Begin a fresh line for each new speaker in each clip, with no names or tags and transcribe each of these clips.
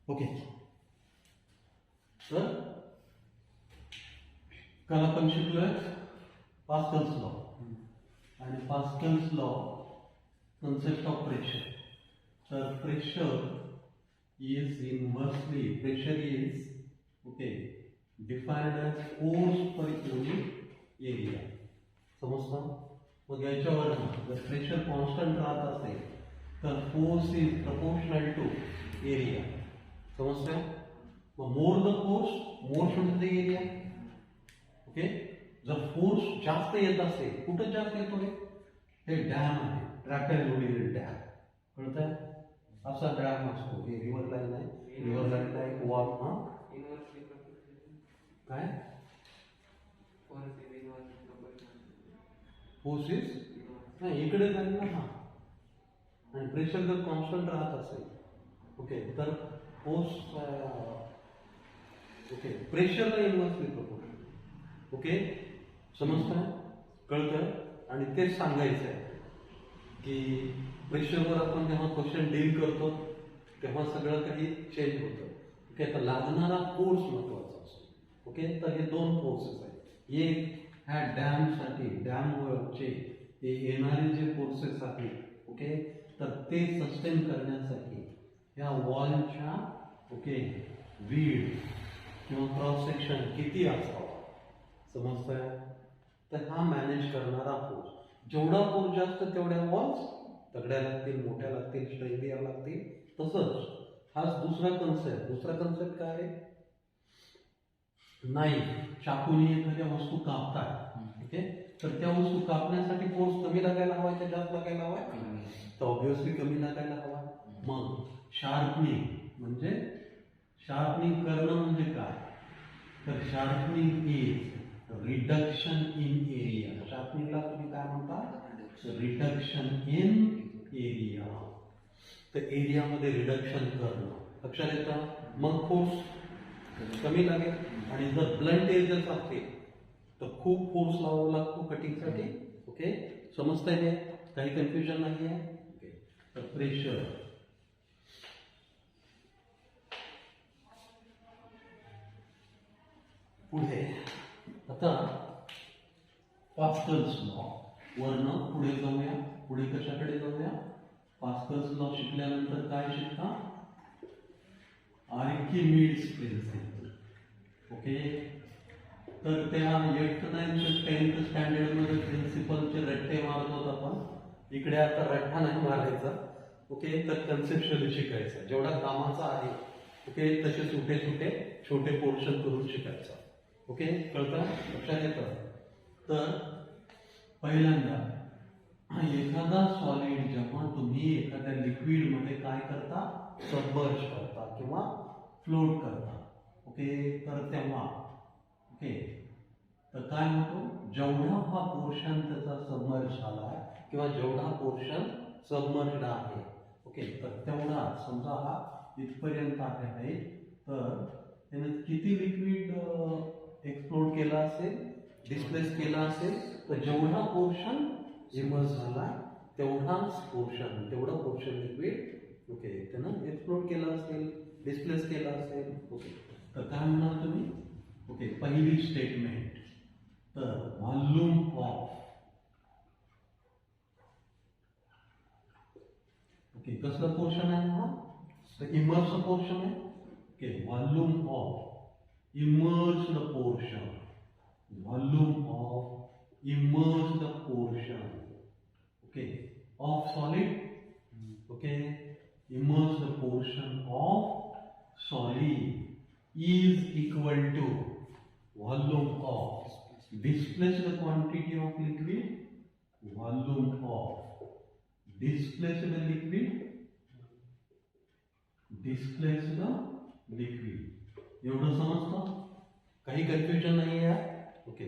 Okay, तर काल आपण शिकलोय पास्कल्स लॉ आणि Pascal's law concept of pressure. तर pressure is inversely defined as force per unit area. समजतं? मग याच्यावर जर प्रेशर कॉन्स्टंट राहत असेल तर force is proportional to area. समजतंय? मग more the force more should the area. Okay, जर फोर्स जास्त येत असेल, कुठं जास्त येतोय? हे डॅम आहे, ट्रॅपेझोइडल डॅम. कळतंय? असा डॅम असतो. हे रिव्हर लाईन आहे, रिव्हर लाईनला एक वॉल. काय फोर्स इज नाही इकडे जाईल ना. हा, आणि प्रेशर जर कॉन्स्टंट राहत असेल, ओके, तर फोर्स ओके प्रेशरला इन्व्हर्सली प्रोपोर्शनल. ओके, समजतंय? कळतंय? आणि तेच सांगायचं आहे की प्रेशरवर आपण जेव्हा क्वेश्चन डील करतो तेव्हा सगळं काही चेंज होतं. ओके, तर लागणारा फोर्स महत्वाचा असतो. ओके, तर हे दोन फोर्सेस आहेत. एक ह्या डॅमसाठी, डॅमवरचे हे येणारे जे फोर्सेस आहेत, ओके, तर ते सस्टेन करण्यासाठी ह्या वॉलच्या ओके विड्थ किंवा क्रॉस सेक्शन किती असावा. समजतंय? तर हा मॅनेज करणारा फोर्स. जेवढा फोर्स जास्त तेवढ्या वॉल्स तगड्या लागतील, मोठ्या लागतील, स्ट्रेंथियर लागतील. तसंच हाच दुसरा कन्सेप्ट काय आहे? नाही, चाकूने एखाद्या वस्तू कापतात, ओके, तर त्या वस्तू कापण्यासाठी फोर्स कमी लागायला हवा की जास्त लागायला हवा? तर ऑब्व्हियसली कमी लागायला हवा. मग शार्पनिंग करणं म्हणजे काय? तर sharpening is reduction in area. शार्पनिंगला तुम्ही काय म्हणता? Reduction in area. तर एरियामध्ये रिडक्शन करणं लक्षात येतं. मग फोर्स कमी लागेल. आणि जर ब्लंट एजेस असतील तर खूप फोर्स लावावा लागतो कटिंगसाठी. ओके, समजतंय? हे काही कन्फ्युजन नाही आहे. ओके, तर प्रेशर पुढे आता पास्कल्स लॉ वरनं पुढे जाऊया. पुढे कशाकडे जाऊया? पास्कल्स लॉ शिकल्यानंतर काय शिकता? आर्किमिड्स प्रिन्सिपल. ओके, तर त्या 8th 9th 10th स्टँडर्डमध्ये प्रिन्सिपलचे रट्टे मारत होत आपण. इकडे आता रट्टा नाही मारायचा. ओके, तर कन्सेप्च्युअली शिकायचं. जेवढा कामाचा आहे, ओके, तसे छोटे पोर्शन करून शिकायचं. ओके, कळतं? लक्षात येतं? तर पहिल्यांदा एखादा सॉलिड जेव्हा तुम्ही एखाद्या लिक्विड मध्ये काय करता? सबमर्ज करता किंवा फ्लोट करता. ओके, तर तेव्हा ओके तर काय होतो? जेवढा हा पोर्शन त्याचा सबमर्ज झाला किंवा जेवढा पोर्शन सबमर्ज आहे, ओके, तर तेवढा समजा हा इथपर्यंत आहे, तर त्याने किती लिक्विड एक्सप्लोड केला असेल, डिस्प्लेस केला असेल, तर जेवढा पोर्शन इमर्ज झाला तेवढा पोर्शन लिक्विड ओके त्यानं एक्सप्लोड केला असेल, डिस्प्लेस केला असेल. ओके, तर काय म्हणाल तुम्ही? ओके, पहिली स्टेटमेंट, तर व्हॉल्यूम ऑफ ओके कसलं पोर्शन आहे? हा तर इमर्स्ड पोर्शन आहे. Okay, volume of immersed portion, volume of immersed portion okay of solid. Okay, immersed portion of solid is equal to volume of displaced quantity of liquid, volume of displaced liquid. एवढं समजतं? काही confusion नाही आहे? Okay,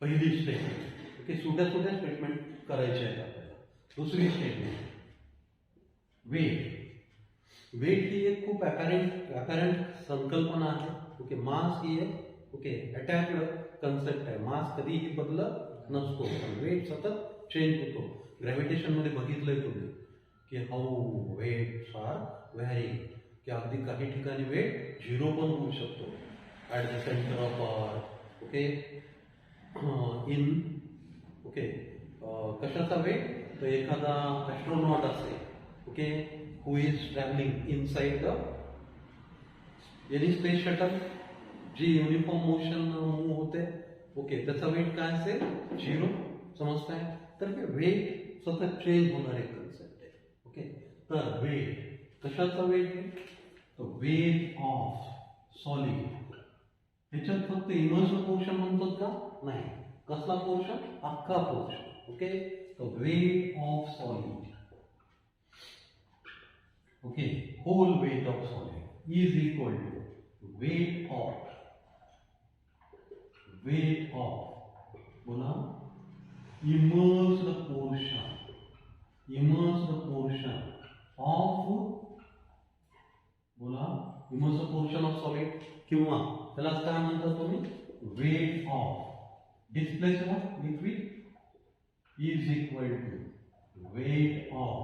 पहिली statement. Okay, छोट्या statement करायचे आहेत आपल्याला. दुसरी स्टेटमेंट, वेट ही एक खूप अपॅरंट संकल्पना आहे. ओके, मास ही एक ओके अटॅच्ड कन्सेप्ट आहे. मास कधीही बदलत नसतो, पण वेट सतत चेंज होतो. ग्रॅव्हिटेशन मध्ये बघितलंय तुम्ही की हाऊ वेट्स आर व्हॅरिंग. की अगदी काही ठिकाणी वेट 0 पण होऊ शकतो at the centre of earth. Okay, in okay कशाचा वेट, तर एखादा ॲस्ट्रोनॉट असेल, okay, who is travelling inside the any space shuttle, जी युनिफॉर्म मोशन मूव्ह होते, ओके, त्याचा वेट काय असेल 0. समजताय? तर हे वेट सतत चेंज होणारे कन्सेप्ट आहे. ओके, तर वेट कशाचा वेट आहे, तर वेट ऑफ सॉलिड. ह्याच्यात फक्त इमर्सिव्ह पोर्शन म्हणतात का, नाही, कसला पोर्शन, अख्खा पोर्शन. ओके, तर weight of solid, okay, whole weight of solid is equal to weight of बोला immersed portion of बोला immersed portion of solid, किंवा त्याला काय म्हणता तुम्ही, weight of displaced liquid is equal to weight of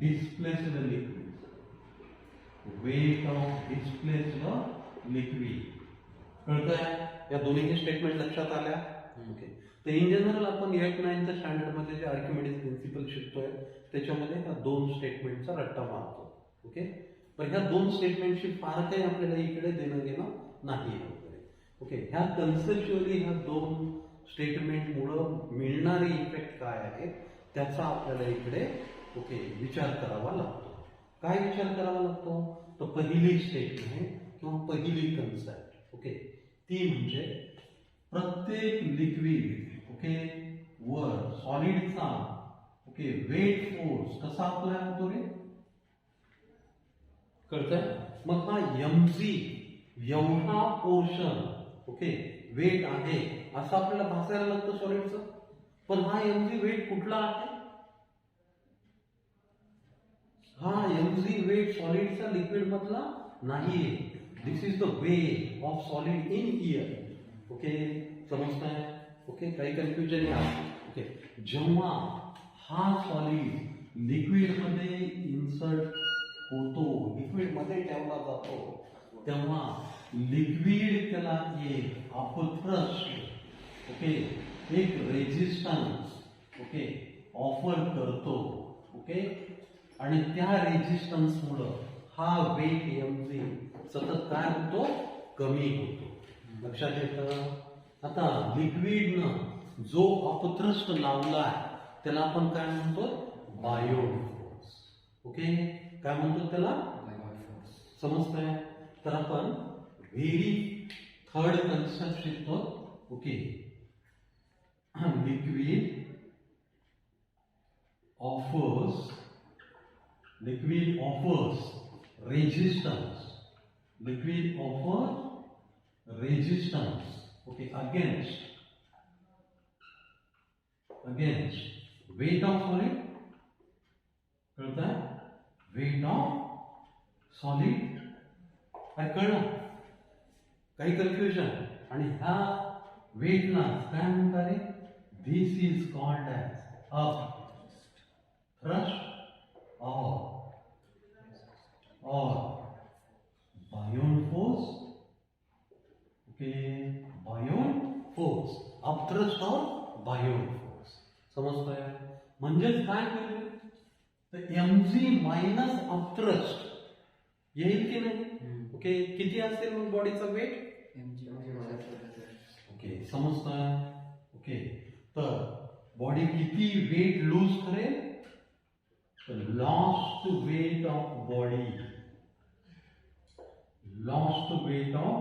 displaced liquid, weight of displaced liquid. कळतंय? या दोन्ही स्टेटमेंट लक्षात आल्या. ओके, तर इन जनरल आपण 8-9च्या स्टँडर्डमध्ये जे आर्किमिडीज प्रिन्सिपल शिकतोय त्याच्यामध्ये ह्या 2 स्टेटमेंटचा रट्टा मारतो. ओके, पण ह्या 2 स्टेटमेंटशी फार काही आपल्याला इकडे देणं घेणं नाही. ओके, ह्या कन्सेप्च्युअली ह्या 2 स्टेटमेंटमुळं मिळणारे इफेक्ट काय आहेत त्याचा आपल्याला इकडे ओके विचार करावा लागतो. काय विचार करावा लागतो, तर पहिली स्टेटमेंट किंवा पहिली कन्सेप्ट, ओके, ती म्हणजे प्रत्येक लिक्विड ओके वर सॉलिडचा ओके वेट फोर्स कसा अप्लाय होतो रे, कळतंय? मग हा mg एवढा पोर्शन ओके वेट आहे असं आपल्याला भासायला लागतं सॉलिडचं. पण हा mg वेट कुठला आहे, हा mg वेट सॉलिडचा लिक्विड मधला नाहीये. This is the weight of solid in here. Okay, समजताय? ओके, काही कन्फ्युजन आहे. ओके, जेव्हा हा सॉलिड लिक्विड मध्ये इन्सर्ट होतो, लिक्विड मध्ये ठेवला जातो, तेव्हा लिक्विड त्याला एक अपथ्रस्ट ओके एक रेजिस्टन्स ओके ऑफर करतो. ओके, आणि त्या रेजिस्टन्स मुळे हा वेट mg सतत काय होतो, कमी होतो. लक्षात येतं? आता लिक्विडनं जो अपथ्रस्ट लावलाय त्याला आपण काय म्हणतो, बायोड फोर्स. ओके, काय म्हणतो त्याला, समजतंय? तर आपण व्हेरी थर्ड कन्सेप्ट शिकतो. Okay, liquid offers resistance, liquid offers resistance okay against weight of solid. कळतंय? weight of solid काय कळलं? काही कन्फ्युजन? आणि ह्या वेटला काय म्हणतात रे, this is called as a thrust or Bion force. Okay, Bion force, upthrust or Bion force. समजतंय? म्हणजेच काय केलं, तर mg मायनस अपथ्रस्ट येईल की नाही. ओके, किती असेल मग बॉडीचा वेट, ओके, समजतंय? ओके, तर बॉडी किती वेट लूज करेल, lost weight of body, lost weight of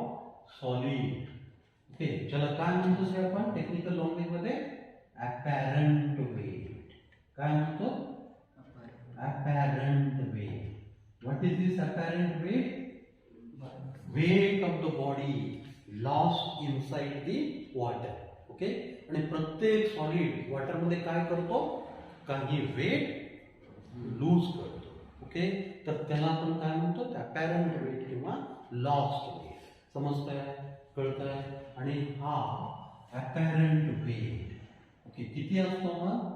solid. Okay, चला काय म्हणतो सर आपण टेक्निकल लँग्वेज मध्ये, apparent weight. काय म्हणतो, apparent weight. what is this apparent weight, weight of the body lost inside the water. Okay, आणि प्रत्येक सॉलिड वॉटर मध्ये काय करतो, काही वेट लूज करतो. ओके, तर त्याला आपण काय म्हणतो, अपॅरंट वेट किंवा लॉस्ट वेट. समजतंय? कळतंय? आणि हा अपॅरंट वेट ओके किती असतो मग,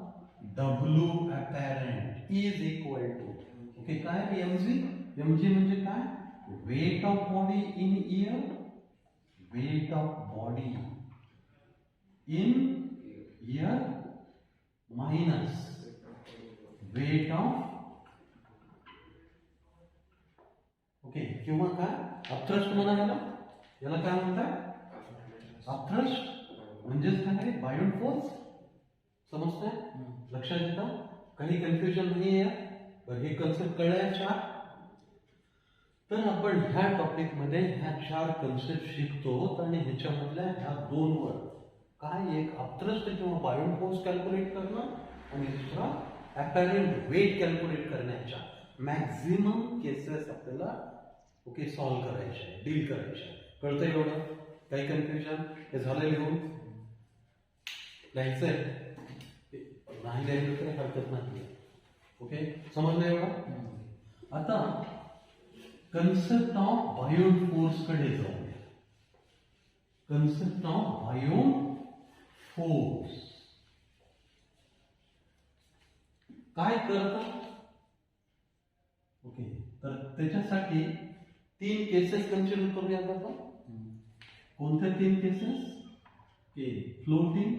W apparent is equal to okay काय mg mg म्हणजे काय? Weight of body in air, weight of body in air minus weight of, okay, किंवा काय अपथ्रस्ट म्हणा याला काय म्हणतात? अपथ्रस्ट म्हणजेच काय? Beyond force. समजतंय? लक्षात येतं? काही कन्फ्युजन नाही आहे? तर हे कन्सेप्ट कळायच्या. तर आपण ह्या टॉपिक मध्ये ह्या 4 कन्सेप्ट शिकतो आणि ह्याच्यामधल्या ह्या 2 वर काय, एक अपथ्रस्ट किंवा बायोंड फोर्स कॅल्क्युलेट करणं आणि दुसरा अपॅरेंट वेट कॅल्क्युलेट करण्याच्या मॅक्झिमम केसेस आपल्याला ओके सॉल्व्ह करायचे, डील करायचे. कळतंय एवढं? काही कन्फ्युजन? हे झालं लिहून? लिहायचंय? नाही लिहायचं तरी हरकत नाही. ओके, समजलं एवढं? आता कन्सेप्ट ऑफ बायोंड फोर्स कडे जाऊया. कन्सेप्ट ऑफ बायोंड फोर्स काय करतात? ओके, तर त्याच्यासाठी 3 केसेस कन्सिडर करूयात आपण. कोणत्या 3 केसेस? की फ्लोटिंग,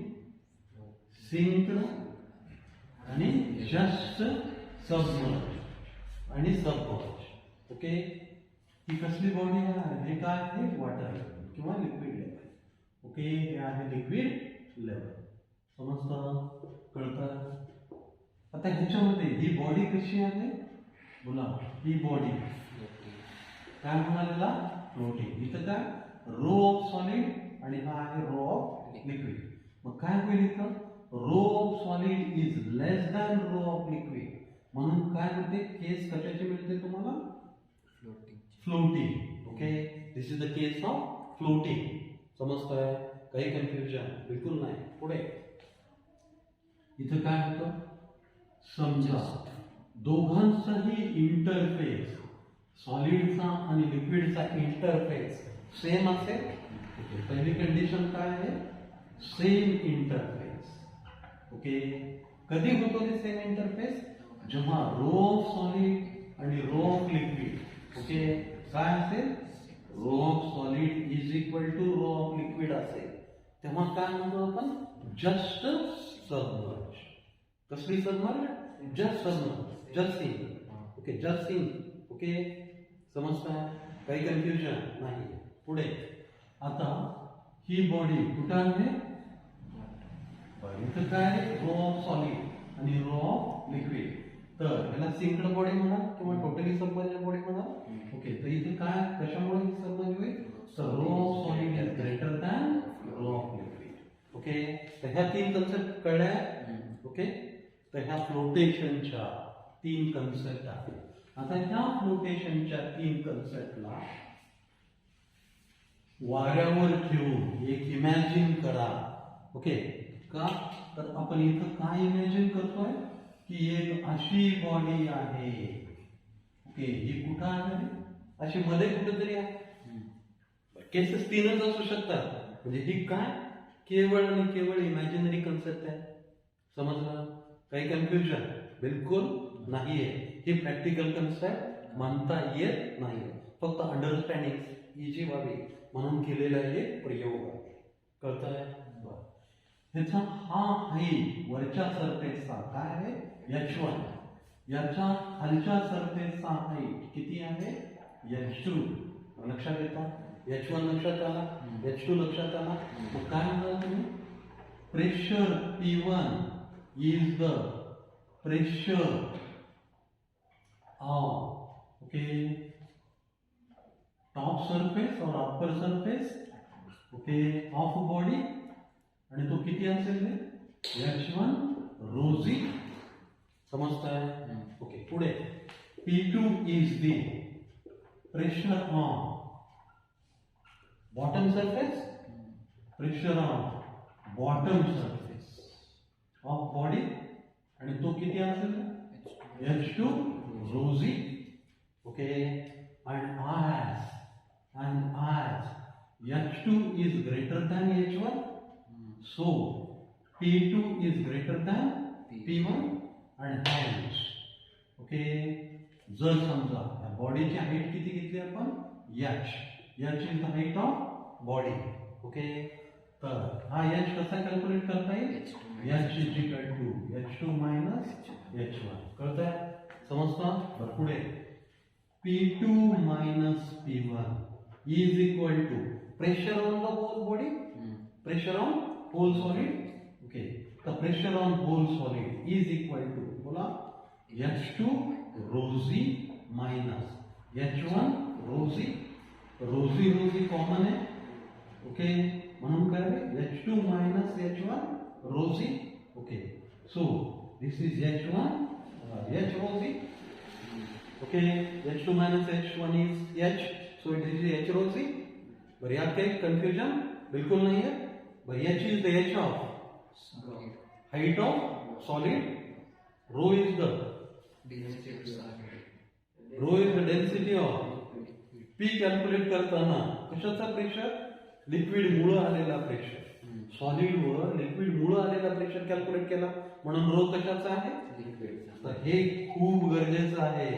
सिंक्ड आणि जस्ट सबमर्ज आणि सबमर्ज. ओके, ही कसली बॉडी आहे? हे काय आहे? वॉटर लेवल किंवा लिक्विड लेवल. ओके, हे आहे लिक्विड लेवल. समजतं? कळतं? आता ह्याच्यामध्ये ही बॉडी कशी आहे? बोला, ही बॉडी काय म्हणालेला? फ्लोटिंग. इथं काय? रो ऑफ सॉलिड आणि हा आहे रो ऑफ लिक्विड. मग काय होईल इथं? Rho of solid is less than rho of liquid. म्हणून काय होते? केस कशाची मिळते तुम्हाला? Floating. Okay, this is the case of floating. समजतंय? काही कन्फ्युजन? बिलकुल नाही. पुढे इथं काय होतं? समजा दोघांचाही इंटरफेस, सॉलिडचा आणि लिक्विडचा इंटरफेस सेम असेल. ओके, पहिली कंडिशन काय आहे? Same interface. ओके, कधी होतो ते सेम इंटरफेस? जेव्हा रो ऑफ सॉलिड आणि रो ऑफ लिक्विड ओके काय असेल? Rho of solid is equal to rho of liquid असेल, तेव्हा काय म्हणतो आपण? Just submerge. कसली submerge? Just submerge, just sink. Okay, just sink. Okay, समजतं? काही कन्फ्युजन नाही. पुढे आता ही बॉडी कुठं आहे? इथं काय आहे? रो ऑफ सॉलिड आणि रो ऑफ लिक्विड. तर याला सिंक्ड बॉडी म्हणा किंवा टोटली सबमर्ज बॉडी म्हणा. ओके, तर इथे काय कशामुळे सबमर्ज होईल? तर rho of solid is greater than rho of liquid. Okay, तर ह्या 3 कन्सेप्ट कळल्या. ओके, तर ह्या फ्लोटेशनच्या 3 कन्सेप्ट आहेत. आता ह्या फ्लोटेशनच्या 3 कन्सेप्टला वाऱ्यावर ठेवून एक इमॅजिन करा. ओके, का? तर आपण इथं काय इमॅजिन करतोय की एक अशी बॉडी आहे. ओके, ही कुठं आहे? अशी मध्ये कुठेतरी आहे. केसेस 3च असू शकतात. म्हणजे ही काय? केवळ आणि केवळ इमॅजिनरी कन्सेप्ट आहे. समजलं? काही कन्फ्युजन? बिलकुल नाहीये. ही प्रॅक्टिकल कन्सेप्ट मानता येत नाही. फक्त अंडरस्टँडिंग इझी व्हावी म्हणून केलेला एक प्रयोग आहे. कळतंय? ह्याचा हा हाईट वरच्या सरफेसचा काय आहे? h1. याच्या खालच्या सरफेसचा हाईट किती आहे? h2. लक्षात येतं? h1 लक्षात आला, h2 लक्षात आला. मग काय म्हणता तुम्ही? Pressure P1 is the pressure of okay top surface और upper surface okay of body, आणि तो किती असेल? h1 ρg. समजताय? ओके, पुढे P2 is the pressure on bottom surface, pressure on bottom surface of body, आणि तो किती असेल? h2 ρg. Okay, and as h2 is greater than h1, so P2 is greater than P1 and hence okay, जर समजा बॉडीची height किती घेतली आपण h is the height of body okay तर हा h कसा कॅल्क्युलेट करता येईल h is equal to h2 minus h1 कळतंय समजतं बरं पुढे P2 minus P1 is equal to pressure on the whole body pressure on whole solid okay the pressure on whole solid is equal to बोला h2 rho z minus h1 rho z common है okay म्हणून काय h2 minus h1 rho z okay so this is h1 h rho z okay h2 minus h1 is h so it is h rho z but यहाँ पे confusion बिल्कुल नहीं है but h is the h of height of solid rho is the density of p calculate करताना कशाचा pressure liquid मुळे आलेला pressure solid वर liquid मुळे आलेला प्रेशर कॅल्क्युलेट केला म्हणून रो कशाचा आहे लिक्विड तर हे खूप गरजेचं आहे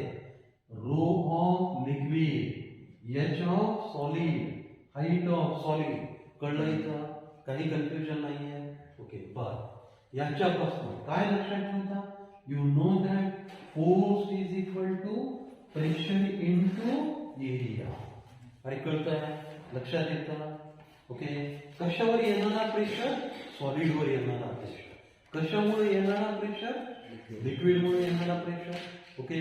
rho of liquid h of solid height of solid कळलं इथं काही कन्फ्युजन नाही आहे ओके बर याच्यापासून काय लक्षात ठेवता you know that force is equal to pressure into area अरे कळतंय लक्षात येतं ओके कशावर येणारा प्रेशर सॉलिड वर येणारा प्रेशर कशामुळे येणारा प्रेशर लिक्विड मुळे येणारा प्रेशर ओके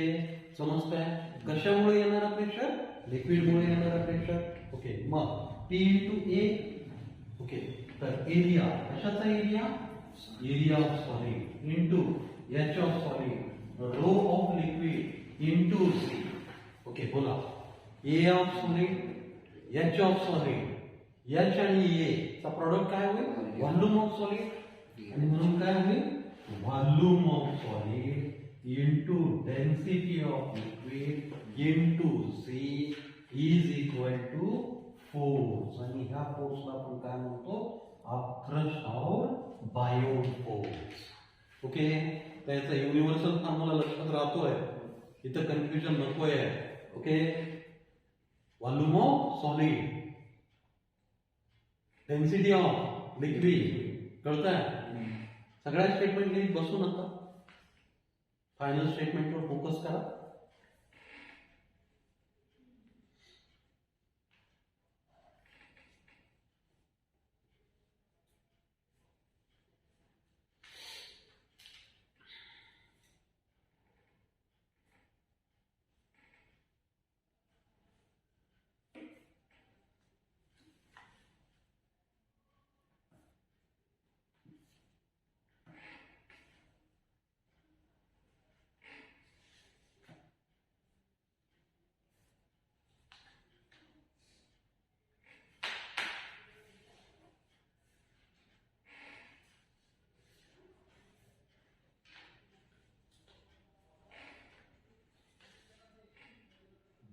समजताय कशामुळे येणारा प्रेशर लिक्विड मुळे येणारा प्रेशर ओके मग P into A ओके तर एरिया कशाचा area of solid into H of solid rho of liquid into C okay बोला A of solid H of solid H आणि A चा प्रोडक्ट काय होईल व्हॉल्यूम ऑफ सॉलिड आणि म्हणून काय होईल volume of solid into density of liquid into C is equal to force आणि ह्या फोर्सला आपण काय म्हणतो अपथ्रस्ट और बायोट फोर्स ओके तर याचा युनिव्हर्सल फॉर्म्युला लक्षात राहतोय इथं कन्फ्युजन नकोय okay volume of solid density of liquid कळतंय सगळ्या स्टेटमेंट लिहित बसू नका फाइनल स्टेटमेंट पर फोकस करा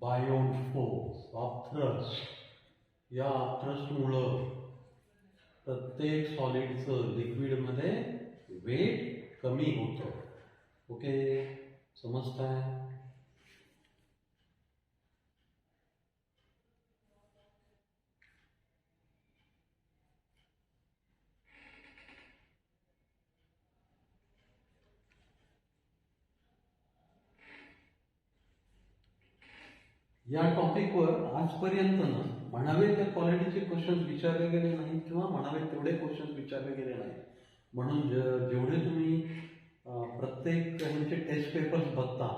बायोट फोर्स अपथ्रस्ट या अपथ्रस्ट मुळे प्रत्येक सॉलिडचं लिक्विड मध्ये वेट कमी होतं ओके समजताय या टॉपिकवर आजपर्यंत ना म्हणावे त्या क्वालिटीचे क्वेश्चन विचारले गेले नाहीत किंवा म्हणावे तेवढे क्वेश्चन विचारले गेले नाहीत म्हणून जेवढे तुम्ही प्रत्येक ह्यांचे टेस्ट पेपर्स बघता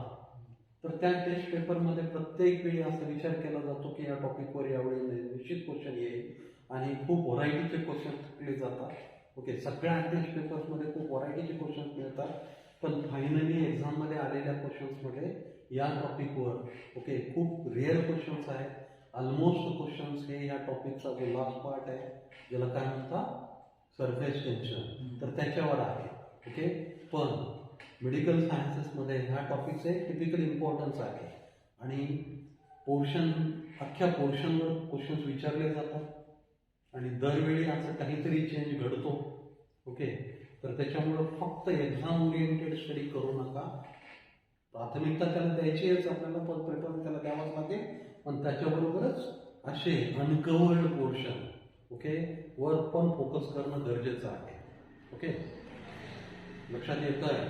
तर त्या टेस्ट पेपरमध्ये प्रत्येक वेळी असा विचार केला जातो की या टॉपिकवर यावेळी निश्चित क्वेश्चन येईल आणि खूप व्हरायटीचे क्वेश्चन टाकले जातात ओके सगळ्या टेस्ट पेपर्समध्ये खूप व्हरायटीचे क्वेश्चन मिळतात पण फायनली एक्झाममध्ये आलेल्या क्वेश्चन्समध्ये या टॉपिकवर ओके खूप रेअर क्वेश्चन्स आहेत ऑलमोस्ट क्वेश्चन्स हे या टॉपिकचा जो लास्ट पार्ट आहे ज्याला काय म्हणतात सरफेस टेन्शन तर त्याच्यावर आहे ओके पण मेडिकल सायन्सेसमध्ये ह्या टॉपिकचे टिपिकल इम्पॉर्टन्स आहे आणि पोर्शन अख्ख्या पोर्शनवर क्वेश्चन्स विचारले जातात आणि दरवेळी असं काहीतरी चेंज घडतो ओके तर त्याच्यामुळं फक्त एक्झाम ओरिएंटेड स्टडी करू नका प्राथमिकता त्याला द्यायचीच आपल्याला, प्रेफरन्स त्याला द्यावाच लागेल, पण त्याच्याबरोबरच असे अनकवर्ड पोर्शन ओके वर पण फोकस करणं गरजेचं आहे. ओके, लक्षात येत आहे?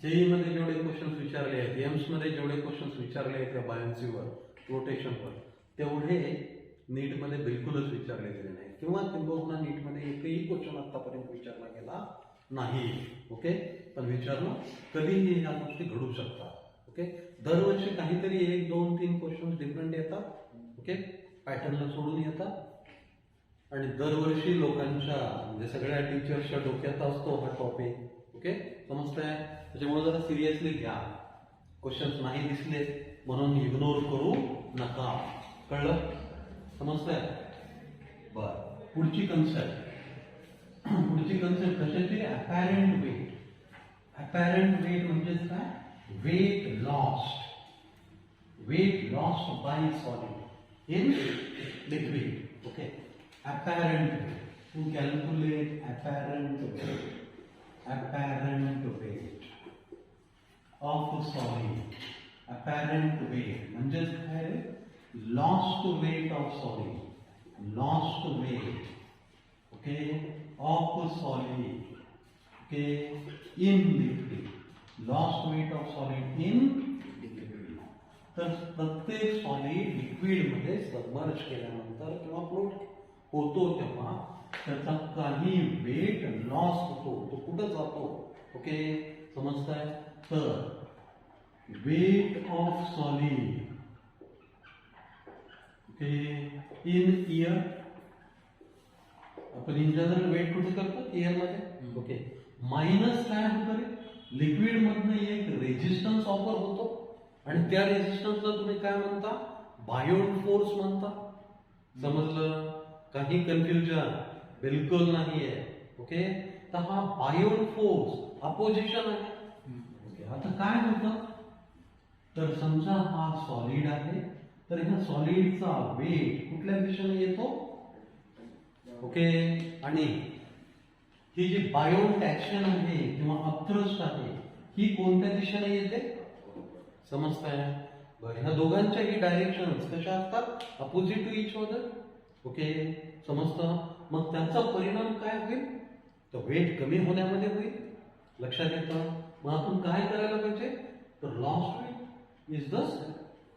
जेई मध्ये जेवढे क्वेश्चन्स विचारले आहेत, एम्स मध्ये जेवढे क्वेश्चन्स विचारले आहेत त्या बायोन्सीवर, रोटेशनवर, तेवढे नीट मध्ये बिलकुलच विचारले गेले नाही, किंवा किंबहुना नीट मध्ये एकही क्वेश्चन आतापर्यंत विचारला गेला नाही. ओके, पण विचारणं कधीही ह्या गोष्टी घडू शकतात. ओके, दरवर्षी काहीतरी 1, 2, 3 क्वेश्चन डिफरंट येतात. ओके, पॅटर्नला सोडून येतात, आणि दरवर्षी लोकांच्या म्हणजे सगळ्या टीचर्सच्या डोक्यात असतो हा टॉपिक. ओके, समजतंय? त्याच्यामुळे जरा सिरियसली घ्या. क्वेश्चन्स नाही दिसले म्हणून इग्नोर करू नका. कळलं? समजतंय? बर, पुढची कन्सेप्ट कशाची? अपॅरंट वेट. अपॅरंट वेट म्हणजे काय? Weight lost by solid in liquid. Okay, apparent weight. To calculate apparent weight of solid. Apparent weight म्हणजे काय? Lost weight of solid. Lost weight okay of solid okay in liquid. Lost weight of solid in liquid. तर प्रत्येक solid liquid मध्ये submerge केल्यानंतर किंवा float होतो तेव्हा त्याचा काही वेट लॉस होतो. तो कुठं जातो? ओके, समजताय? तर weight of solid okay in air. आपण इन जनरल वेट कुठे करतो? एअर मध्ये. ओके, मायनस काय होतं रे? लिक्विड मधनं एक रेजिस्टन्स ऑफर होतो, आणि त्या रेजिस्टन्सला तुम्ही काय म्हणता? बायोट फोर्स म्हणता. समजलं? काही कन्फ्युजन बिलकुल नाहीये. ओके, तर हा बायोट फोर्स अपोजिशन आहे. ओके, आता काय होतं? तर समजा हा सॉलिड आहे, तर ह्या सॉलिडचा वेट कुठल्या दिशेने येतो? ओके, आणि ही जी बायोट ऍक्शन आहे किंवा अपथ्रस्ट आहे ही कोणत्या दिशेने येते? समजताय? बरं, ह्या दोघांच्याही डायरेक्शन्स कशा असतात? Opposite to each other. Okay, समजतं? मग त्याचा परिणाम काय होईल? तर वेट कमी होण्यामध्ये होईल. लक्षात येतं? मग आपण काय करायला पाहिजे? तर lost weight is the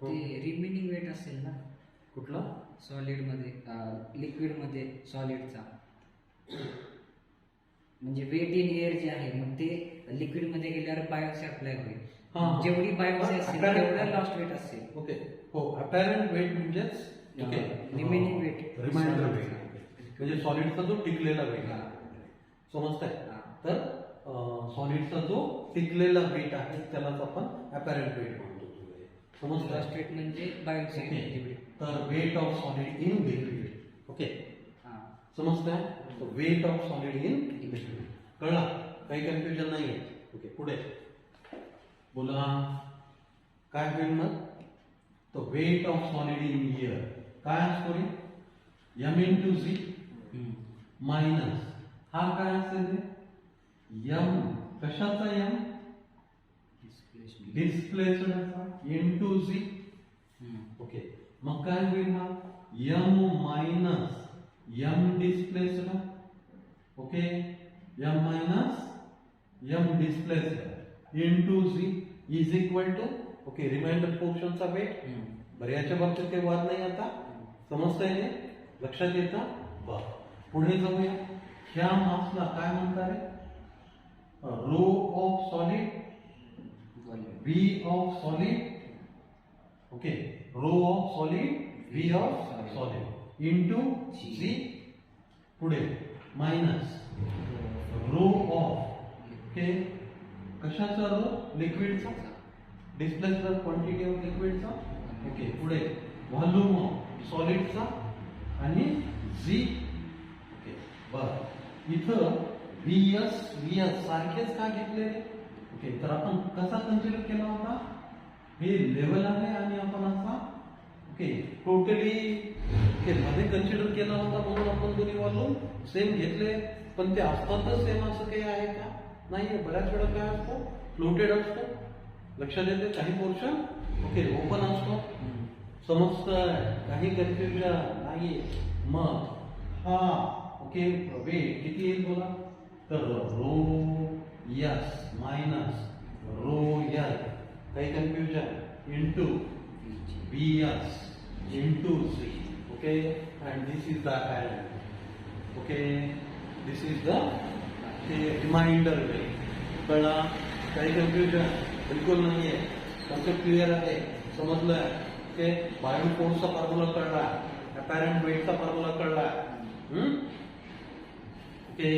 remaining weight असेल ना
कुठला?
सॉलिड मध्ये, लिक्विड मध्ये सॉलिडचा, म्हणजे वेट इन एअर जे आहे, मग ते लिक्विड मध्ये गेल्यावर बायोस अप्लाय होईल. जेवढी बायोस असेल तेवढा लॉस्ट वेट असेल.
ओके, हो, अपॅरंट वेट म्हणजेच okay
remaining weight,
reminder weight म्हणजे सॉलिडचा जो टिकलेला वेट. समजताय? तर सॉलिडचा जो टिकलेला वेट आहे त्यालाच आपण अपॅरंट वेट म्हणतो. समजतं?
लॉस्ट वेट म्हणजे बायोस.
तर weight of solid in liquid. Okay, समजतंय? Weight of solid in liquid. कळला? काही कन्फ्युजन नाहीये. ओके, पुढे बोला. काय होईल मग? तर weight of solid in air काय असतो रे? एम इंटू झी मायनस हा काय असेल? एम कशाचा? एम डिस्प्लेसमेंटचा इंटू झी. ओके, मग काय होईल? हा M minus M displacement. Okay, M minus M displacement into G is equal to okay reminder पोर्शनचा वेट. बरं, याच्या बाबतीत काही वाद नाही आता. समजतंय हे? लक्षात येतं? बरं, पुढे जाऊया. ह्या मासला काय म्हणतात? Rho of solid, V of solid. Okay, rho of solid, V of solid into G. पुढे मायनस रो ऑफ ओके कशाचा? रो लिक्विडचा, डिस्प्लेस्ड क्वांटिटी ऑफ लिक्विडचा. ओके, पुढे व्हॉल्यूम ऑफ सॉलिडचा आणि झी. ओके, बर, इथं व्हीएस सारखेच का घेतले? ओके, तर आपण कसा कन्सिडर केला होता? हे लेवल आहे आणि आपण असा ओके टोटली ओके मध्ये कन्सिडर केला होता म्हणून आपण दोन्ही वॉल्यूम सेम घेतले, पण ते असतातच सेम असं काही आहे का? नाही, बऱ्याच वेळा काय असतं, फ्लोटेड असतो. लक्षात येते काही पोर्शन ओके ओपन असतो. समजतं, काही कन्फ्युजन नाही. मग हा ओके वेट किती येईल बोला, तर rho S minus rho L, काही confusion, into B S into C. Okay and this is the apparent. Okay this is the reminder weight. कळला? काही कन्फ्युजन बिलकुल नाहीये, कॉन्सेप्ट क्लिअर आहे, समजलं? ओके बायो फोर्सचा फॉर्म्युला कळला, अपॅरंट वेटचा फॉर्म्युला कळला. ओके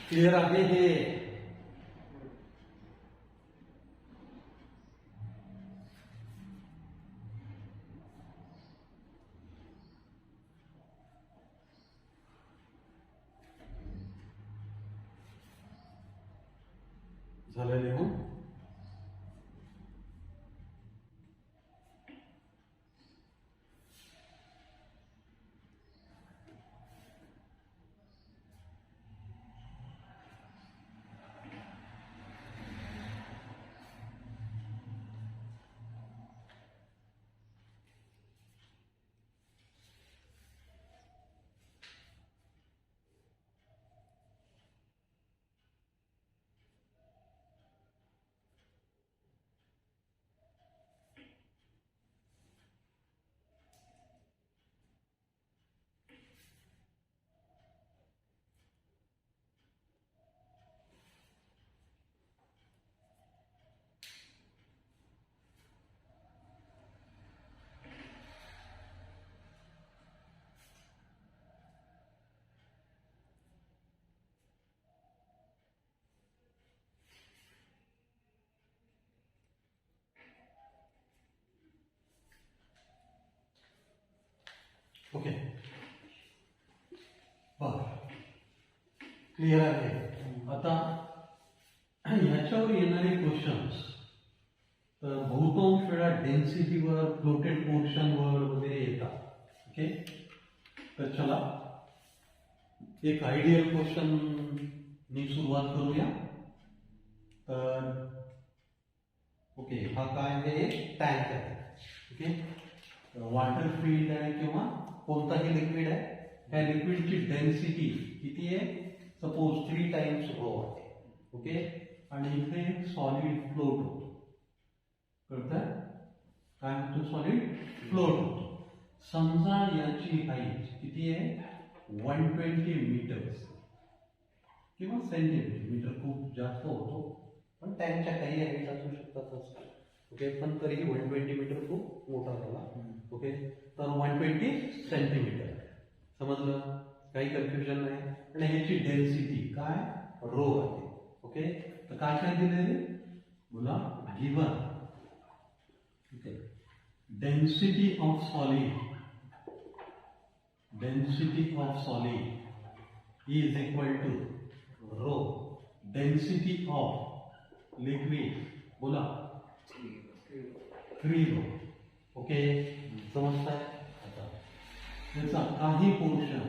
क्लिअर आहे हे? झालं लिहून? ओके बर क्लिअर आहे. आता ह्याच्यावर येणारे क्वेश्चन्स तर बहुतांश वेळा डेन्सिटीवर, फ्लोटेड पोर्शनवर वगैरे येतात. ओके तर चला एक आयडियल क्वेश्चन नी सुरुवात करूया. तर ओके हा काय आहे, एक टँक आहे. ओके वॉटर फील्ड आहे किंवा कोणताही लिक्विड आहे, त्या लिक्विडची डेन्सिटी किती आहे, सपोज 3 टाइम्स रो आहे. ओके आणि इथे एक सॉलिड फ्लोट होतो. कळतंय काय होतं, सॉलिड फ्लोट होतो. समजा याची हाईट किती आहे, 120 मीटर्स किंवा सेंटीमीटर. मीटर खूप जास्त होतो, पण टँकच्या काही हाईट असू शकतात. ओके पण तरीही 120 मीटर खूप मोठा झाला. ओके तर 120 सेंटीमीटर. समजलं? काही कन्फ्युजन नाही. आणि ह्याची डेन्सिटी काय, रो आहे. ओके तर काय काय दिलेले बोला, given okay density of solid is equal to rho density of liquid बोला 3 रो. ओके समजताय? आता त्याचा काही पोर्शन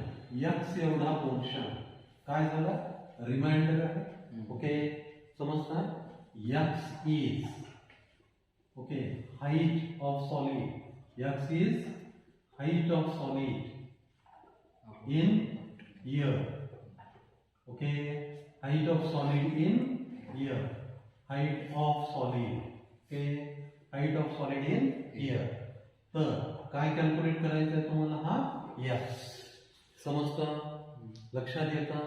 x एवढा पोर्शन काय झाला, रिमाइंडर आहे. ओके समजताय? x is okay height of solid, x is height of solid in air. Okay height of solid in air, height of solid. Okay height of solid in air. तर काय calculate करायचं आहे तुम्हाला, हा yes. समजतं? लक्षात येतं?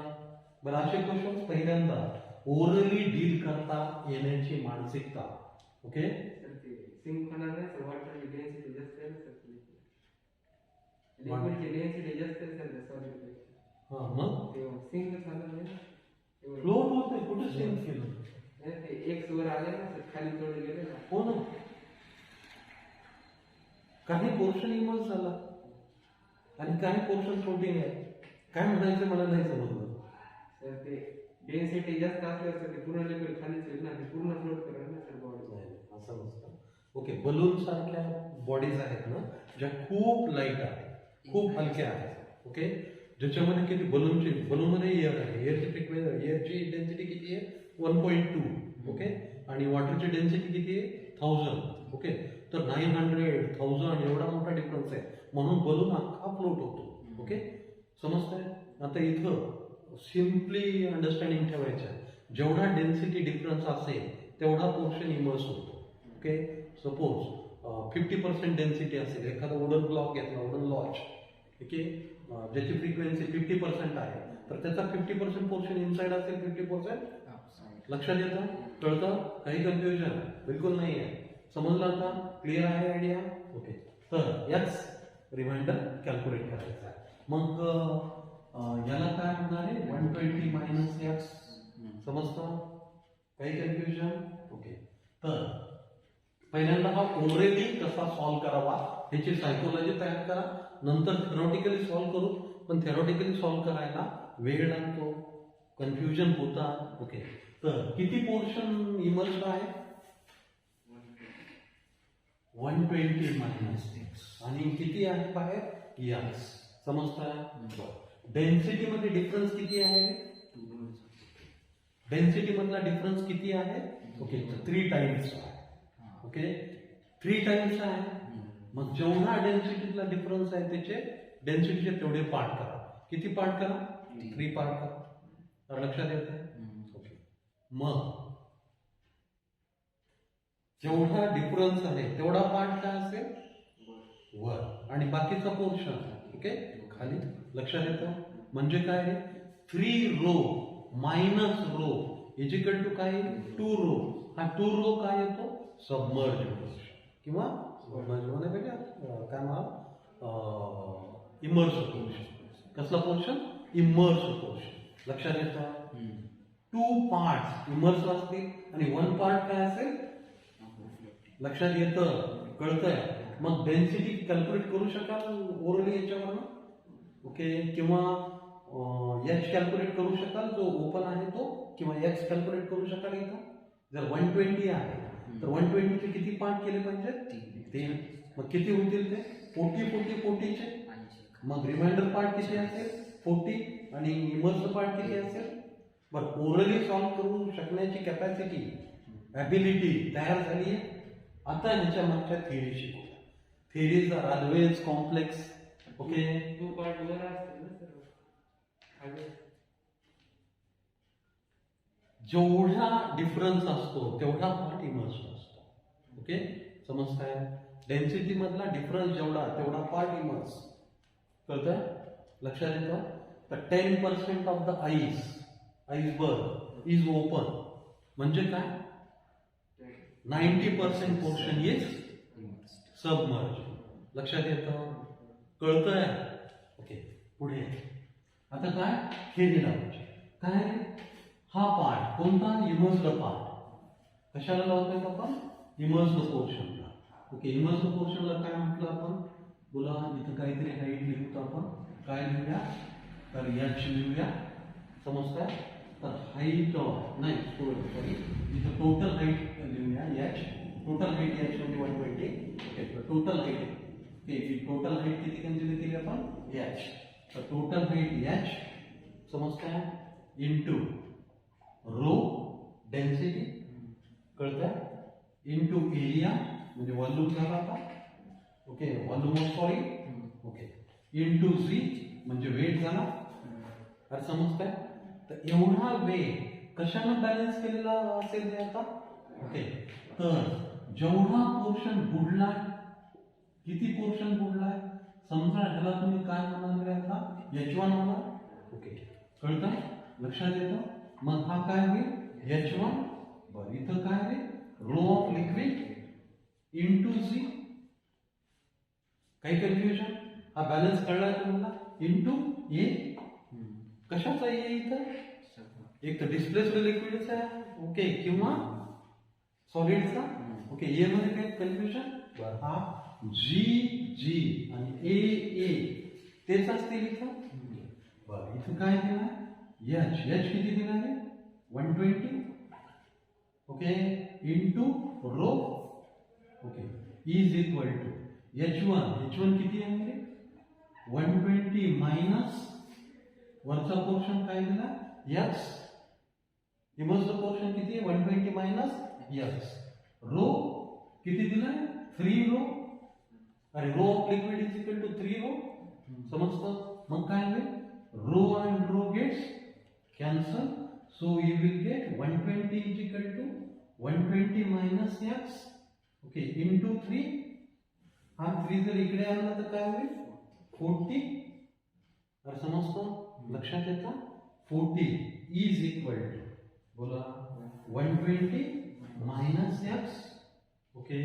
बरं असे क्वेश्चन पहिल्यांदा ओरली डील करता येण्याची मानसिकता. ओके
सिंक होणार नाही सर, वॉटर डेन्सिटी जास्त आहे ना सर, लिक्विडची डेन्सिटी जास्त आहे सर सॉलिड पेक्षा.
हा मग
ते सिंक होणार नाही ना,
फ्लोट होते, कुठे सिंक केलं?
नाही ते एक्स वर आले ना सर, खाली जोडले गेले ना.
हो ना, काही पोर्शन इमर्ज झाला आणि काही पोर्शन फ्लोटिंग आहे. काय म्हणायचं मला नाही समजलं
सर. ते डेन्सिटी जास्त असल्यावर सर ते पूर्ण लिक्विड खालीच होईल ना, ते पूर्ण फ्लोट करेल ना सर बॉडी.
नाही असं नसतं. ओके, बलून सारख्या बॉडीज आहेत ना ज्या खूप लाईट आहेत, खूप हलक्या आहेत. ओके, ज्याच्यामध्ये किती बलूनमध्ये एअर आहे, एअरची फ्रिक्वेन्सी, एअरची डेन्सिटी किती आहे 1.2. ओके, आणि वॉटरची डेन्सिटी किती आहे 1000. ओके, तर 900 1000 एवढा मोठा डिफरन्स आहे, म्हणून बलून अख्खा फ्लोट होतो. ओके, समजतंय? आता इथं सिम्पली अंडरस्टँडिंग ठेवायचं, जेवढा डेन्सिटी डिफरन्स असेल तेवढा पोर्शन इमर्स होतो. ओके, सपोज 50% डेन्सिटी असेल, एखादा वुडन ब्लॉक घेतला, वुडन लॉज, ओके, ज्याची फ्रिक्वेन्सी 50% आहे, तर त्याचा 50% पोर्शन इनसाइड असेल, 50% लक्षात येतं, कळतं? काही कन्फ्युजन बिलकुल नाही आहे. समजलं आता? क्लिअर आहे आयडिया? ओके, तर याच रिमाइंडर कॅल्क्युलेट करायचा आहे. मग याला काय होणार आहे 120 मायनस एक्स. समजतं? काही कन्फ्युजन? ओके, तर पहिल्यांदा हा ओरली कसा सॉल्व्ह करावा ह्याची सायकोलॉजी तयार करा, नंतर थेरॉटिकली सॉल्व्ह करू. पण थेरॉटिकली सॉल्व्ह करायला वेळ लागतो, कन्फ्युजन होतात. ओके, तर किती पोर्शन इमर्स्ड आहे 120 मायनस एक्स, आणि किती आहे बाहेर एक्स. समजतं? डेन्सिटी मध्ये डिफरन्स किती आहे? डेन्सिटी मधला डिफरन्स किती आहे? ओके, 3 टाइम्स आहे. ओके, 3 टाइम्स आहे. मग जेवढा डेन्सिटीतला डिफरन्स आहे त्याचे डेन्सिटीचे तेवढे पार्ट करा. किती पार्ट करा? 3 पार्ट करा. तर लक्षात येते? ओके, मग जेवढा डिफरन्स आहे तेवढा पार्ट काय असेल वर, आणि बाकीचा पोर्शन ओके खाली. लक्षात येतं? म्हणजे काय? 3 rho minus rho is equal to काय 2 रो. हा 2 रो काय येतो? सबमर्ज पोर्शन, किंवा सबमर्ज होण्यापेक्षा काय म्हणा इमर्स पोर्शन. कसला पोर्शन? Immerse portion. लक्षात येतं? 2 पार्ट इमर्स असतील आणि 1 पार्ट काय असेल? लक्षात येतं? कळतंय? मग डेन्सिटी कॅल्क्युलेट करू शकाल ओरली याच्यावर? ओके, किंवा एच कॅल्क्युलेट करू शकाल जो ओपन आहे तो, किंवा एक्स कॅल्क्युलेट करू शकाल इथं. जर 120 आहे तर 120 चे किती पार्ट केले पाहिजे? 3. मग किती होतील ते? 40 चे. मग रिमाइंडर पार्ट किती असेल? 40, आणि इमर्स पार्ट किती असेल? बरं, ओरली सॉल्व्ह करू शकण्याची कॅपॅसिटी, ॲबिलिटी तयार झाली आहे. आता ह्याच्या मागच्या थिअरी शिकू. Theories are always complex. Okay,
2 part वर असतील ना सर्व खाली.
जेवढा डिफरन्स असतो तेवढा पार्ट इमर्स असतो. ओके, समजताय? डेन्सिटी मधला डिफरन्स जेवढा तेवढा पार्ट इमर्स. कळतंय? लक्षात येतं? तर 10% of the iceberg is open, म्हणजे काय 90% पोर्शन इज सबमर्ज. लक्षात येतं? कळतंय? ओके, पुढे आता काय हे लावायचे. काय हा पार्ट कोणता? Immersed part. कशाला लावतोय आपण? इमर्स्ड पोर्शनला. ओके, इमर्स्ड पोर्शनला काय म्हटलं आपण? बोला, इथं काहीतरी हाईट लिहूत आपण. काय लिहूया? तर एच लिहूया. समजताय? तर हाईट नाही, सॉरी, इथं टोटल हाईट लिहूया एच. टोटल हाईट एच म्हणजे 120. ओके, तर total height okay, total height किती कन्सिडर केली आपण? एच. तर टोटल हाईट एच, समजताय, इंटू रो डेन्सिटी, कळतंय, इंटू एरिया म्हणजे व्हॉल्यूम झाला आता. Okay, volume of soil. Okay, into G म्हणजे वेट झाला. अरे समजताय? तर एवढा वेट कशानं बॅलन्स केलेला असेल हे आता? ओके, तर जेवढा पोर्शन बुडलाय, किती पोर्शन बुडलाय समजा, ह्याला तुम्ही काय म्हणाल आता? H1 होणार. ओके, कळतं? लक्षात येतं? मग हा काय होईल? H1. बरं, इथं काय आहे? Rho of liquid into g. काही कन्फ्युजन? हा बॅलन्स कळलाय तुम्हाला? Into A. कशाचा ए इथं? एक तर डिस्प्लेस्ड लिक्विडचा आहे, ओके, किंवा सॉलिडचा. ओके, ए मध्ये काही कन्फ्युजन? बरं, हा जी जी आणि ए ए तेच असतील इथं. बरं, इथं काय दिलं? एच. एच किती दिला आहे? 120. Okay, into rho okay is equal to H1 किती आहे 120 मायनस वरचा पोर्शन काय दिला x इमर्सचा पोर्शन किती आहे 120 मायनस x रो किती दिलाय 3 रो अरे rho of liquid is equal to 3 rho समजतं मग काय होईल rho and rho gets cancel so you will get 120 is equal to 120 minus x okay into 3 हा 3 जर इकडे आला तर काय होईल 40 तर समजतं लक्षात येतं 40 इज इक्वल टू बोला 120 मायनस x ओके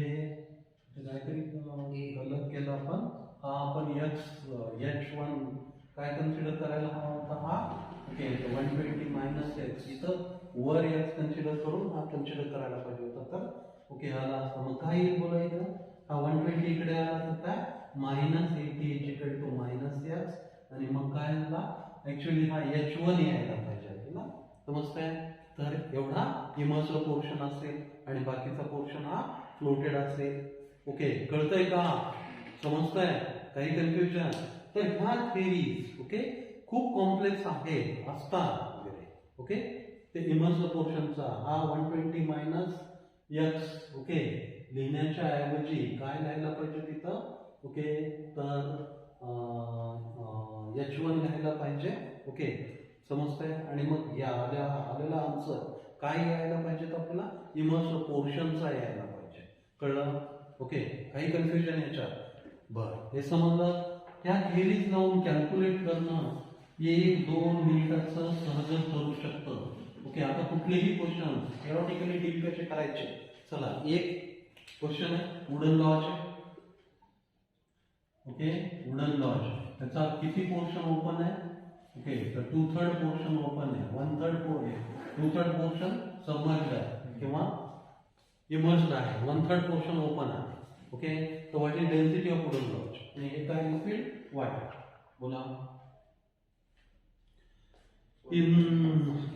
काहीतरी गलत केलं आपण हा आपण H1 काय कन्सिडर करायला हवा होता हा ओके 120 मायनस x इथं वर x कन्सिडर करून हा कन्सिडर करायला पाहिजे होता तर ओके आला असता मग काय येईल बोला इथं हा 120 इकडे आला तर काय minus 80 is equal to minus x आणि मग काय झाला ऍक्च्युली हा H1 यायला पाहिजे ना समजतंय तर एवढा इमर्सचा पोर्शन असेल आणि बाकीचा पोर्शन हा फ्लोटेड असेल ओके कळतंय का समजतंय काही कन्फ्युजन तर ह्या थेरीज ओके खूप कॉम्प्लेक्स आहेत असतात वगैरे ओके ते इमर्सचा पोर्शनचा हा 120 मायनस x ओके लिहिण्याच्या ऐवजी काय लिहायला पाहिजे तिथं ओके तर H1 लिहायला पाहिजे ओके समजतंय आणि मग या आलेला आन्सर काय यायला पाहिजे तर आपल्याला इमर्सचा पोर्शनचा यायला पाहिजे कळलं ओके काही कन्फ्युजन याच्यात बरं हे समजलं त्या थेरीज लावून कॅल्क्युलेट करणं 1-2 मिनिटाचं सहज करू शकतं ओके आता कुठलेही क्वेश्चन थेरॉटिकली डील कसे करायचे चला एक क्वेश्चन आहे wooden logs okay wooden logs त्याचा किती पोर्शन ओपन आहे ओके तर 2/3 पोर्शन ओपन आहे 1/3 2/3 पोर्शन सबमर्ज्ड आहे किंवा इमर्ज्ड आहे 1/3 पोर्शन ओपन आहे ओके तर what is density of wooden logs आणि हे काय लिक्विड वॉटर बोला in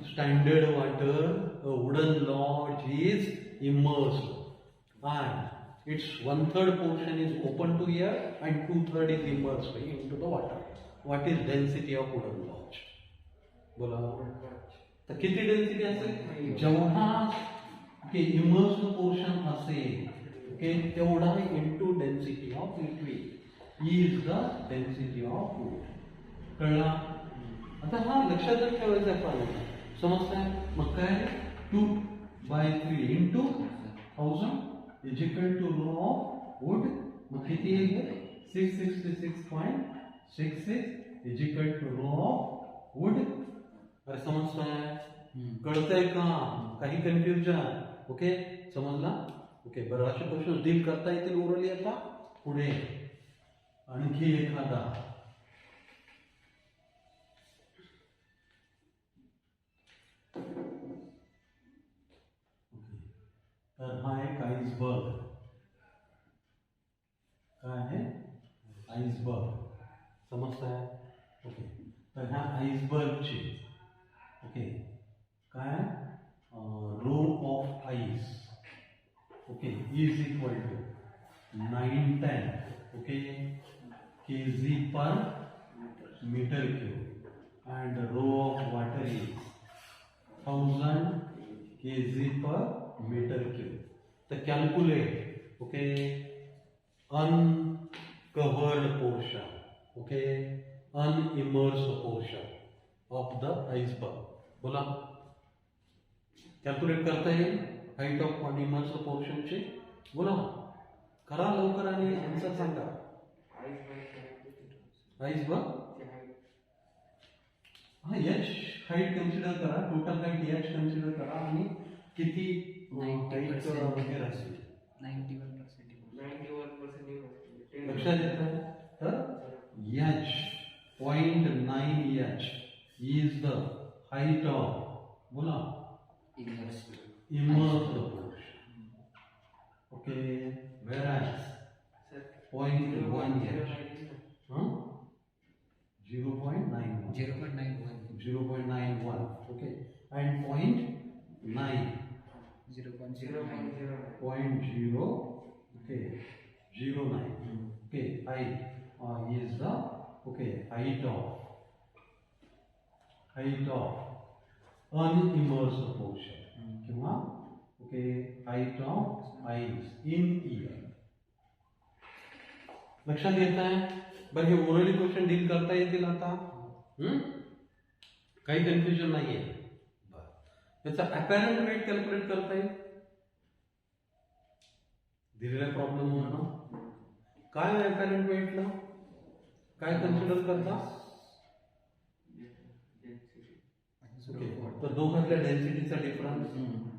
standard water a wooden lodge is immersed and its 1/3 portion is open to air and 2/3 is immersed into the water what is density of wooden lodge बोला तर किती density असेल जेवढा okay immersed portion असेल okay तेवढा into density of liquid is the density of wood कळला आता हा लक्षातच ठेवायचा आहे समजताय मग काय 2/3 into 1000 is equal to rho of wood मग किती येईल 666.66 is equal to rho of wood अरे समजताय कळतंय का काही कन्फ्युजन ओके समजला ओके बरं असे क्वेश्चन डील करता येतील ओरली आता पुढे आणखी एखादा तर हा एक आइसबर्ग काय आहे आइसबर्ग समजताय ओके तर ह्या आइसबर्गची ओके काय rho of ice okay is equal to 910 okay kg per meter cube and rho of water is 1000 kg per meter cube तर calculate okay uncovered portion okay unimmersed portion of the iceberg बोला calculate करता येईल height of अनइमर्स्ड portion ची बोला करा लवकर आणि answer सांगा आइसबर्ग हा एच हाईट कन्सिडर करा टोटल हाईट एच कन्सिडर करा आणि किती
91%
वगैरे असेल
91%
लक्षात येतं तर H 0.9 H is the height of बोला immersed portion okay whereas 0.1 H 0.91 okay and 0.9
0.09
0.0 okay 0.9 okay height is the okay height of unimmersed portion किंवा okay height of eyes in ear. लक्षात येत आहे बरं. हे ओरली क्वेश्चन डील करता येतील आता. काही कन्फ्युजन नाहीये. याचा अपॅरंट वेट कॅल्क्युलेट करता येईल दिलेल्या प्रॉब्लेम वरनं. काय आहे अपॅरंट वेटला काय कन्सिडर करता. ओके तर दोघांतल्या डेन्सिटीचा डिफरन्स.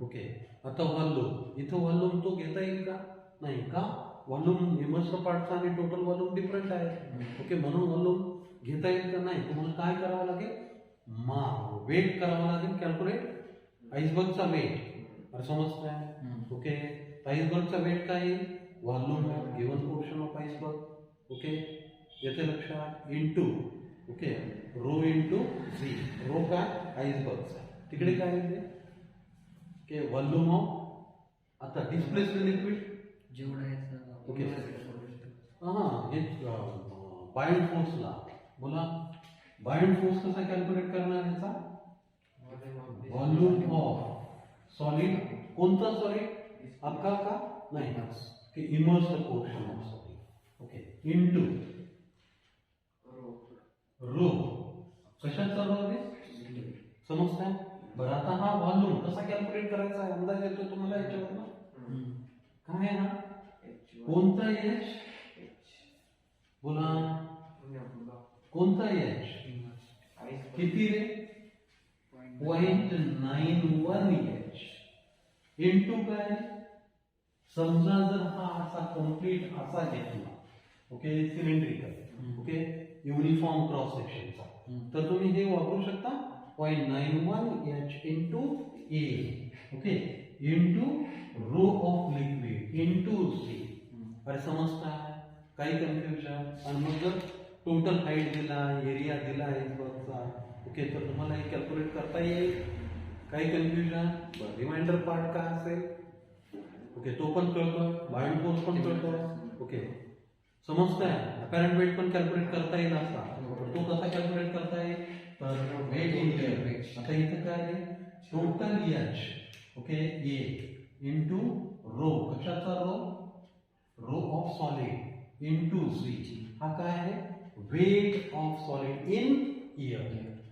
ओके आता व्हॉल्यूम इथं व्हॉल्यूम तो घेता येईल का नाही का. व्हॉल्यूम इमर्स्ड पार्टचा आणि टोटल व्हॉल्यूम डिफरंट आहे. ओके म्हणून व्हॉल्यूम घेता येईल का नाही. तुम्हाला काय करावं लागेल वेट करावं लागेल कॅल्क्युलेट आईसबर्गचा वेट. अरे समजताय. ओके आईसबर्गचा वेट काय येईल volume given portion of iceberg. Okay येते लक्षात into okay rho into C. Rho काय आईसबर्गचा तिकडे काय येते ओके व्हॉल्यूम ऑफ आता डिस्प्लेस्ड लिक्विड
जेवढा याचा
ओके हां हे बाइंड फोर्सला बोला. बाइंड फोर्स कसा कॅल्क्युलेट करणार याचा व्हॉल्यूम ऑफ सॉलिड. कोणता सॉलिड आपका का नाही की immersed portion of solid. Okay into rho कशाचा रो आहे समजताय. बरं आता हा व्हॉल्यूम कसा कॅल्क्युलेट करायचा आहे अंदाज येतो तुम्हाला याच्यावर काय आहे हा कोणता एच बोला कोणता एच किती रे 0.91 एच इंटू काय समजा जर हा असा कंप्लीट असा घेतला okay cylindrical okay uniform cross सेक्शनचा तर तुम्ही हे वापरू शकता 0.91 H into A okay into rho of liquid into C. अरे समजताय काही कन्फ्युजन. आणि मग जर टोटल हाईट दिला एरिया दिला आईसबर्गचा ओके तर तुम्हाला हे कॅल्क्युलेट करता येईल. काही कन्फ्युजन. रिमाइंडर पार्ट काय असेल ओके तो पण कळतोय बाइंड फोर्स पण कळतोय. ओके समजताय. अपॅरंट वेट पण कॅल्क्युलेट करता येईल असा. तो कसा कॅल्क्युलेट करता येईल तर वेट इन एअर. आता इथं काय आहे total H okay A into rho कशाचा rho of solid into C. हा काय आहे weight of solid in air.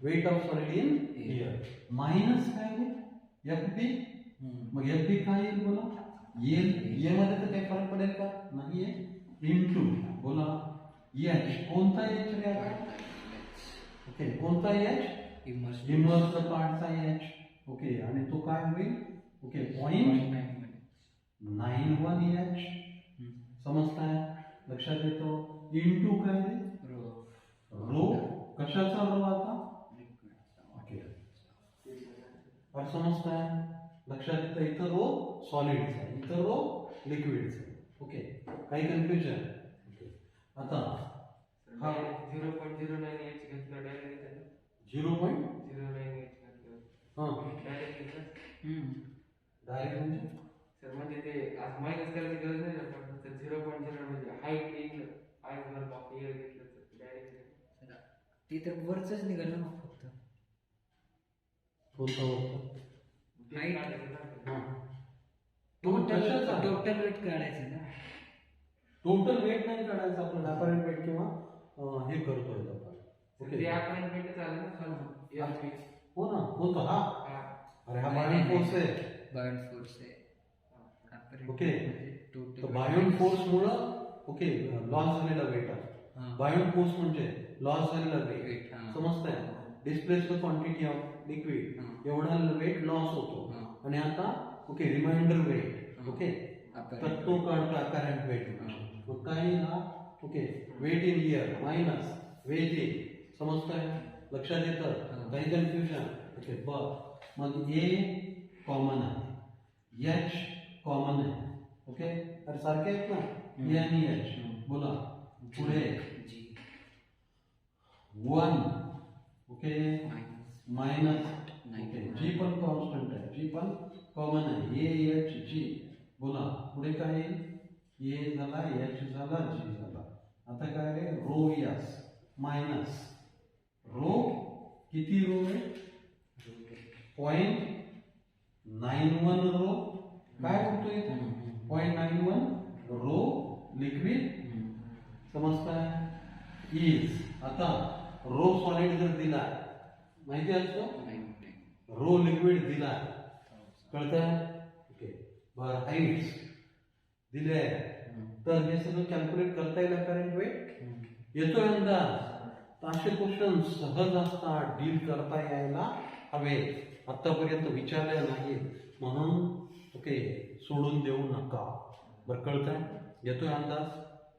Weight of solid in air minus काय आहे एफ बी. मग एफ बी काय येईल बोला येईल ए मध्ये तर काही फरक पडेल का नाहीये. इंटू बोला एच कोणता एच रे आता ओके कोणता एच इमर्स्ड पार्टचा एच ओके आणि तो काय होईल ओके 0.91 एच. समजताय लक्षात येतो. इंटू काय रो कशाचा रो आता ओके और समजताय लक्षात येतं. इथं रो सॉलिडचा इथं रो लिक्विडचा. ओके काही कन्फ्युजन. ओके आता हा
0.09 एच घेतलं डायरेक्ट
0.09
एच घेतलं
हां
डायरेक्ट घेतलं
डायरेक्ट म्हणजे
सर म्हणजे ते आज मायनस करायची गरज नाही ना पण 0.0 म्हणजे हाईट घेतलं आईसबर्ग ऑफ एअर घेतलं तर डायरेक्ट
ते तर वरच निघालं ना फक्त
कोणता होता
टोटल वेट काढायचं ना.
टोटल वेट नाही काढायचं आपण अपॅरंट वेट किंवा हे करतोय आपण.
ओके आपण भेटत आलं ना
हो ना होतो हा. अरे हा बायोन फोर्स आहे.
बायोन फोर्स आहे
ओके
टोटल
तर बायोन फोर्स मुळे ओके लॉस झालेला वेट आहे. बायोन फोर्स म्हणजे लॉस झालेला वेट समजताय. डिस्प्लेस्ड क्वांटिटी ऑफ लिक्विड एवढा वेट लॉस होतो आणि आता ओके रिमाइंडर वेट ओके तर तो काढतो अपॅरंट वेट. मग काय ना okay weight in air minus weight in. समजताय लक्षात येतं काही कन्फ्युजन. ओके बघ मग ए कॉमन आहे एच कॉमन आहे ओके अरे सारखे आहेत ना ए आणि एच बोला पुढे 1 ओके मायनस ओके जी पण कॉन्स्टंट आहे जी पण कॉमन आहे ए एच जी बोला पुढे काय ए झाला, एच झाला, जी झाला. आता काय रे, रो यस मायनस रो, किती रो आहे, 0.91 रो. काय करतोय इथे, 0.91 रो लिक्विड. समजताय, इज. आता रो सॉलिड जर दिला, माहिती असतो, रो लिक्विड दिला, कळतंय. ओके, बरं, हाईट्स दिले, तर हे सगळं कॅल्क्युलेट करता येईल अपॅरंट वेट. येतोय अंदाज. तर असे क्वेश्चन सहज असतात, डील करता यायला हवे. आतापर्यंत विचारले नाही म्हणून ओके सोडून देऊ नका. बरं, कळतंय, येतोय अंदाज,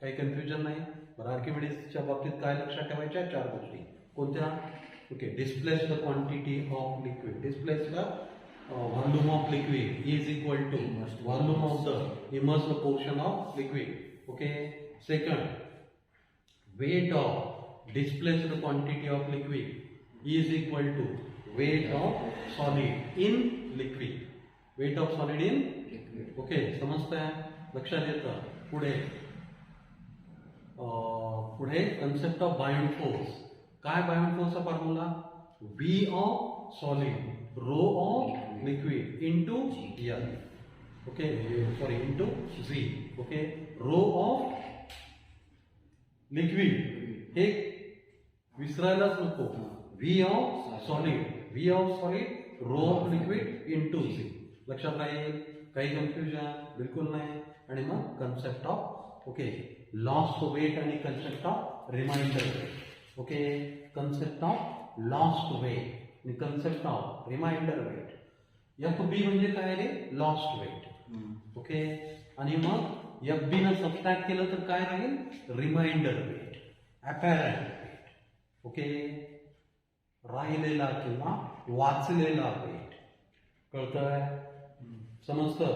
काही कन्फ्युजन नाही. बरं, आर्किमिडीजच्या बाबतीत काय लक्षात ठेवायच्या, 4 गोष्टी. कोणत्या, okay, displace the quantity of liquid. Displace the volume of liquid is equal to volume of the immersed portion of liquid. Okay. Second, weight of displaced quantity of liquid is equal to weight of solid in liquid. Weight of solid in liquid. Okay, समजतंय, लक्षात येतं. पुढे concept of bound force. काय bound फोर्सचा formula, V of solid, rho of liquid into L. Okay, sorry, into Z. Okay, rho of liquid, हे विसरायलाच नको. V of solid, rho of liquid into Z. लक्षात राहील, काही कन्फ्युजन बिलकुल नाही. आणि मग concept of okay lost weight आणि concept of reminder weight. Okay, concept of lost weight आणि concept of reminder weight. FB म्हणजे काय रे, लॉस्ट वेट. ओके, आणि मग FB न सबट्रॅक्ट केलं तर काय राहील, रिमाइंडर वेट, अपॅरंट वेट. ओके, राहिलेला किंवा वाचलेला वेट. कळतंय, समजतं.